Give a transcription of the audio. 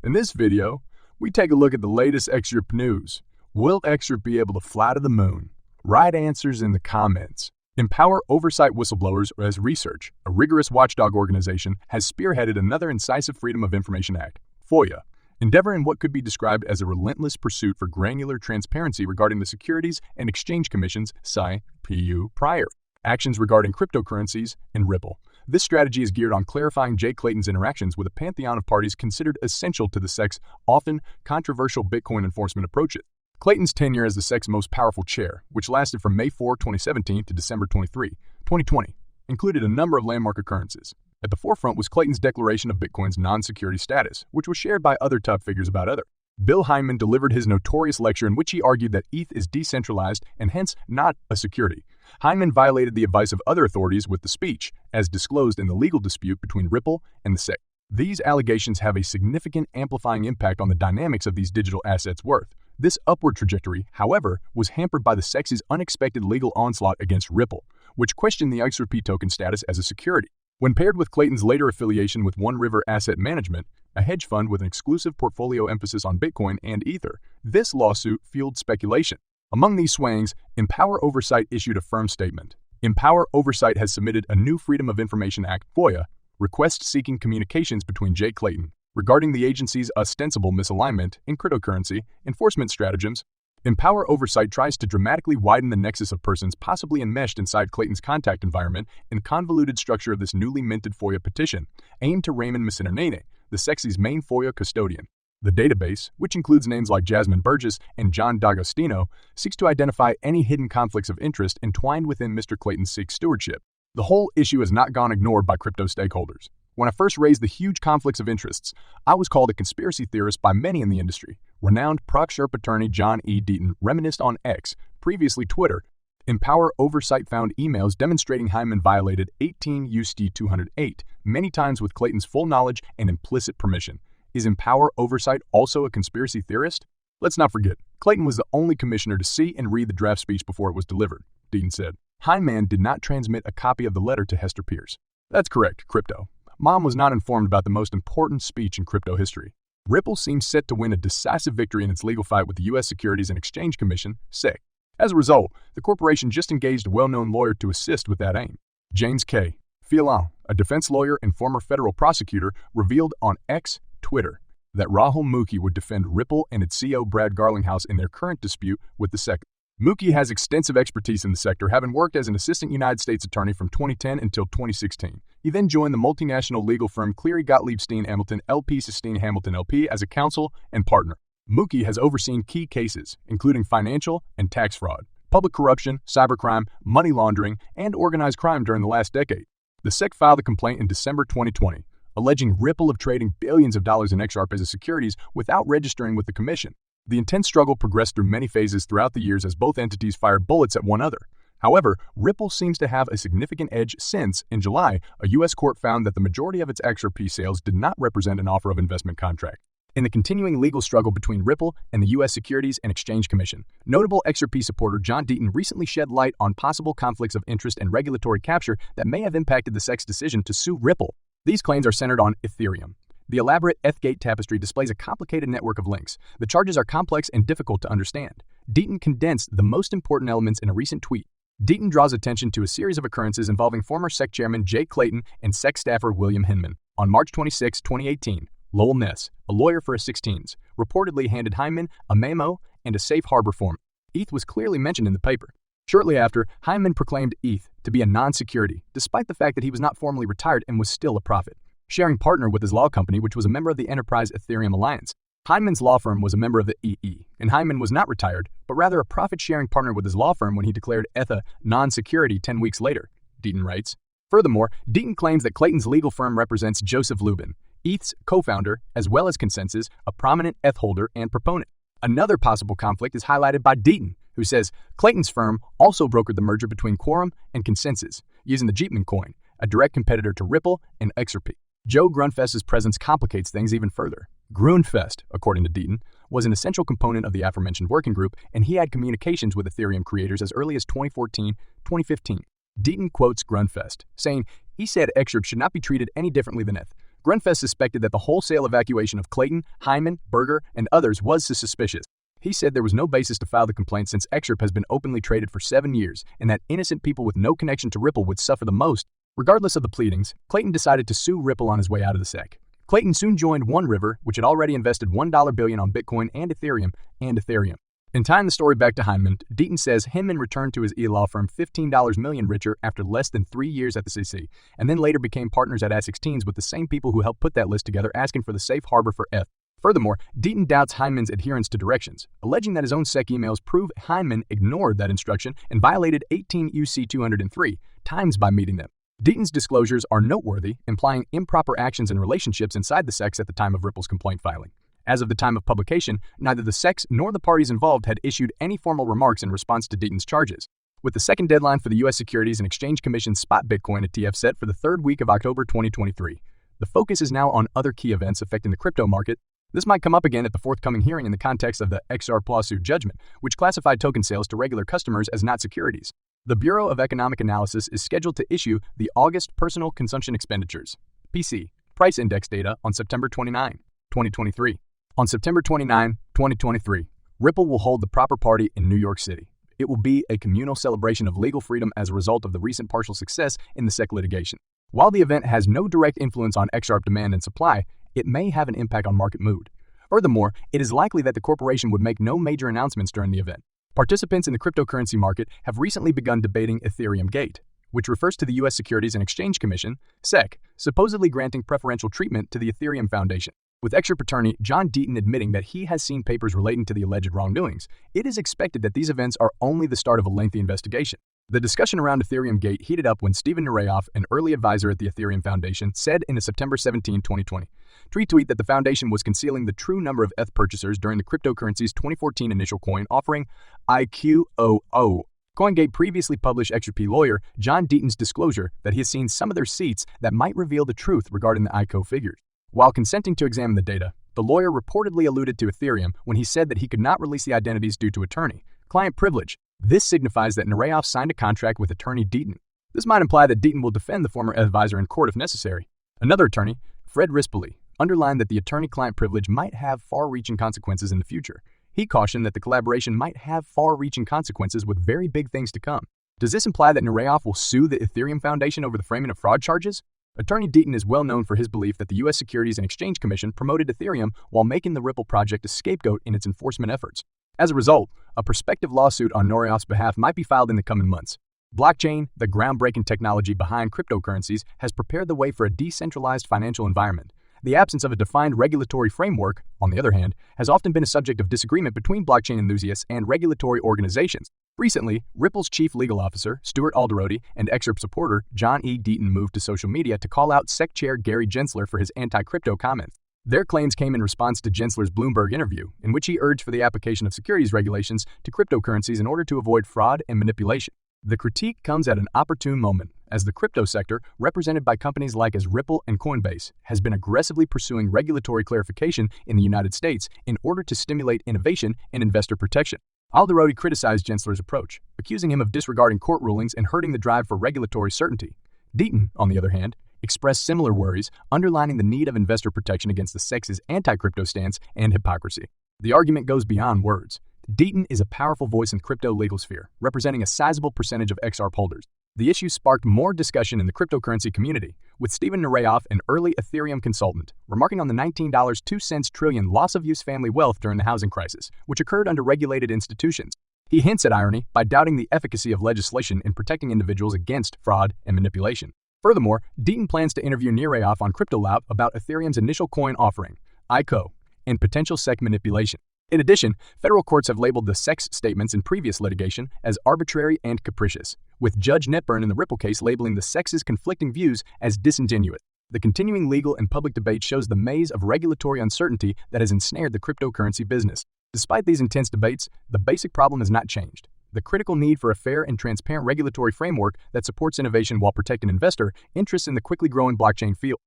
In this video, we take a look at the latest excerpt news. Will excerpt be able to fly to the moon? Write answers in the comments. Empower Oversight Whistleblowers as Research, a rigorous watchdog organization, has spearheaded another incisive Freedom of Information Act, FOIA, endeavor in what could be described as a relentless pursuit for granular transparency regarding the Securities and Exchange Commission's (SIPU) prior actions regarding cryptocurrencies and Ripple. This strategy is geared on clarifying Jay Clayton's interactions with a pantheon of parties considered essential to the SEC's often controversial Bitcoin enforcement approaches. Clayton's tenure as the SEC's most powerful chair, which lasted from May 4, 2017 to December 23, 2020, included a number of landmark occurrences. At the forefront was Clayton's declaration of Bitcoin's non-security status, which was shared by other top figures about others. Bill Hyman delivered his notorious lecture in which he argued that ETH is decentralized and hence not a security. Hyman violated the advice of other authorities with the speech, as disclosed in the legal dispute between Ripple and the SEC. These allegations have a significant amplifying impact on the dynamics of these digital assets' worth. This upward trajectory, however, was hampered by the SEC's unexpected legal onslaught against Ripple, which questioned the XRP token status as a security. When paired with Clayton's later affiliation with One River Asset Management, a hedge fund with an exclusive portfolio emphasis on Bitcoin and Ether, this lawsuit fueled speculation. Among these swayings, Empower Oversight issued a firm statement. Empower Oversight has submitted a new Freedom of Information Act (FOIA) request seeking communications between Jay Clayton regarding the agency's ostensible misalignment in cryptocurrency enforcement stratagems. Empower Oversight tries to dramatically widen the nexus of persons possibly enmeshed inside Clayton's contact environment in the convoluted structure of this newly minted FOIA petition, aimed to Raymond Messina, the SEC's main FOIA custodian. The database, which includes names like Jasmine Burgess and John D'Agostino, seeks to identify any hidden conflicts of interest entwined within Mr. Clayton's SEC stewardship. The whole issue has not gone ignored by crypto stakeholders. When I first raised the huge conflicts of interests, I was called a conspiracy theorist by many in the industry. Renowned Proc Sherp attorney John E. Deaton reminisced on X, previously Twitter. Empower Oversight found emails demonstrating Hyman violated 18 U.S.C. 208, many times with Clayton's full knowledge and implicit permission. Is Empower Oversight also a conspiracy theorist? Let's not forget, Clayton was the only commissioner to see and read the draft speech before it was delivered, Deaton said. Hyman did not transmit a copy of the letter to Hester Pierce. That's correct, crypto. Mom was not informed about the most important speech in crypto history. Ripple seems set to win a decisive victory in its legal fight with the U.S. Securities and Exchange Commission, SEC. As a result, the corporation just engaged a well-known lawyer to assist with that aim. James K. Filon, a defense lawyer and former federal prosecutor, revealed on X, Twitter, that Rahul Mukhi would defend Ripple and its CEO Brad Garlinghouse in their current dispute with the SEC. Mukhi has extensive expertise in the sector, having worked as an assistant United States attorney from 2010 until 2016. He then joined the multinational legal firm Cleary Gottlieb Steen Hamilton LP Sistine Hamilton LP as a counsel and partner. Mukhi has overseen key cases, including financial and tax fraud, public corruption, cybercrime, money laundering, and organized crime during the last decade. The SEC filed a complaint in December 2020, alleging Ripple of trading billions of dollars in XRP as a securities without registering with the commission. The intense struggle progressed through many phases throughout the years as both entities fired bullets at one another. However, Ripple seems to have a significant edge since, in July, a U.S. court found that the majority of its XRP sales did not represent an offer of investment contract. In the continuing legal struggle between Ripple and the U.S. Securities and Exchange Commission, notable XRP supporter John Deaton recently shed light on possible conflicts of interest and regulatory capture that may have impacted the SEC's decision to sue Ripple. These claims are centered on Ethereum. The elaborate Ethgate tapestry displays a complicated network of links. The charges are complex and difficult to understand. Deaton condensed the most important elements in a recent tweet. Deaton draws attention to a series of occurrences involving former SEC chairman Jay Clayton and SEC staffer William Hinman. On March 26, 2018, Lowell Ness, a lawyer for A16s, reportedly handed Hyman a memo and a safe harbor form. ETH was clearly mentioned in the paper. Shortly after, Hyman proclaimed ETH to be a non-security, despite the fact that he was not formally retired and was still a prophet. Sharing partner with his law company, which was a member of the Enterprise Ethereum Alliance. Hyman's law firm was a member of the EE, and Hyman was not retired, but rather a profit-sharing partner with his law firm when he declared ETH a non-security 10 weeks later, Deaton writes. Furthermore, Deaton claims that Clayton's legal firm represents Joseph Lubin, ETH's co-founder, as well as Consensus, a prominent ETH holder and proponent. Another possible conflict is highlighted by Deaton, who says Clayton's firm also brokered the merger between Quorum and Consensus, using the Jeepman coin, a direct competitor to Ripple and XRP. Joe Grunfest's presence complicates things even further. Grunfest, according to Deaton, was an essential component of the aforementioned working group, and he had communications with Ethereum creators as early as 2014-2015. Deaton quotes Grunfest, saying, "He said XRP should not be treated any differently than ETH. Grunfest suspected that the wholesale evacuation of Clayton, Hyman, Berger, and others was suspicious. He said there was no basis to file the complaint since Excerpt has been openly traded for 7 years, and that innocent people with no connection to Ripple would suffer the most. Regardless of the pleadings, Clayton decided to sue Ripple on his way out of the SEC. Clayton soon joined One River, which had already invested $1 billion on Bitcoin and Ethereum. In tying the story back to Hyman, Deaton says Hinman returned to his e-law firm $15 million richer after less than 3 years at the SEC, and then later became partners at A16s with the same people who helped put that list together, asking for the safe harbor for ETH. Furthermore, Deaton doubts Hyman's adherence to directions, alleging that his own SEC emails prove Hyman ignored that instruction and violated 18 UC 203 times by meeting them. Deaton's disclosures are noteworthy, implying improper actions and relationships inside the SECs at the time of Ripple's complaint filing. As of the time of publication, neither the SECs nor the parties involved had issued any formal remarks in response to Deaton's charges. With the second deadline for the U.S. Securities and Exchange Commission's spot Bitcoin ETF set for the third week of October 2023, the focus is now on other key events affecting the crypto market. This might come up again at the forthcoming hearing in the context of the XRP lawsuit judgment, which classified token sales to regular customers as not securities. The Bureau of Economic Analysis is scheduled to issue the August Personal Consumption Expenditures (PC) price index data on September 29, 2023. On September 29, 2023, Ripple will hold the proper party in New York City. It will be a communal celebration of legal freedom as a result of the recent partial success in the SEC litigation. While the event has no direct influence on XRP demand and supply, it may have an impact on market mood. Furthermore, it is likely that the corporation would make no major announcements during the event. Participants in the cryptocurrency market have recently begun debating Ethereum Gate, which refers to the U.S. Securities and Exchange Commission, SEC, supposedly granting preferential treatment to the Ethereum Foundation. With Excerpt attorney John Deaton admitting that he has seen papers relating to the alleged wrongdoings, it is expected that these events are only the start of a lengthy investigation. The discussion around Ethereum Gate heated up when Steven Nureyev, an early advisor at the Ethereum Foundation, said in a September 17, 2020, tweet that the foundation was concealing the true number of ETH purchasers during the cryptocurrency's 2014 initial coin offering, IQOO. CoinGate previously published XRP lawyer John Deaton's disclosure that he has seen some of their seats that might reveal the truth regarding the ICO figures. While consenting to examine the data, the lawyer reportedly alluded to Ethereum when he said that he could not release the identities due to attorney-client privilege. This signifies that Nureyev signed a contract with attorney Deaton. This might imply that Deaton will defend the former advisor in court if necessary. Another attorney, Fred Rispoli, underlined that the attorney-client privilege might have far-reaching consequences in the future. He cautioned that the collaboration might have far-reaching consequences with very big things to come. Does this imply that Nureyev will sue the Ethereum Foundation over the framing of fraud charges? Attorney Deaton is well known for his belief that the U.S. Securities and Exchange Commission promoted Ethereum while making the Ripple project a scapegoat in its enforcement efforts. As a result, a prospective lawsuit on Nureyev's behalf might be filed in the coming months. Blockchain, the groundbreaking technology behind cryptocurrencies, has prepared the way for a decentralized financial environment. The absence of a defined regulatory framework, on the other hand, has often been a subject of disagreement between blockchain enthusiasts and regulatory organizations. Recently, Ripple's chief legal officer, Stuart Alderoty, and Excerpt supporter, John E. Deaton, moved to social media to call out SEC chair Gary Gensler for his anti-crypto comments. Their claims came in response to Gensler's Bloomberg interview, in which he urged for the application of securities regulations to cryptocurrencies in order to avoid fraud and manipulation. The critique comes at an opportune moment, as the crypto sector, represented by companies like Ripple and Coinbase, has been aggressively pursuing regulatory clarification in the United States in order to stimulate innovation and investor protection. Alderoty criticized Gensler's approach, accusing him of disregarding court rulings and hurting the drive for regulatory certainty. Deaton, on the other hand, expressed similar worries, underlining the need of investor protection against the SEC's anti-crypto stance and hypocrisy. The argument goes beyond words. Deaton is a powerful voice in crypto legal sphere, representing a sizable percentage of XRP holders. The issue sparked more discussion in the cryptocurrency community, with Steven Nureyev, an early Ethereum consultant, remarking on the $19.02 trillion loss-of-use family wealth during the housing crisis, which occurred under regulated institutions. He hints at irony by doubting the efficacy of legislation in protecting individuals against fraud and manipulation. Furthermore, Deaton plans to interview Nureyev on CryptoLab about Ethereum's initial coin offering, ICO, and potential SEC manipulation. In addition, federal courts have labeled the SEC's statements in previous litigation as arbitrary and capricious, with Judge Netburn in the Ripple case labeling the SEC's conflicting views as disingenuous. The continuing legal and public debate shows the maze of regulatory uncertainty that has ensnared the cryptocurrency business. Despite these intense debates, the basic problem has not changed: the critical need for a fair and transparent regulatory framework that supports innovation while protecting investor interests in the quickly growing blockchain field.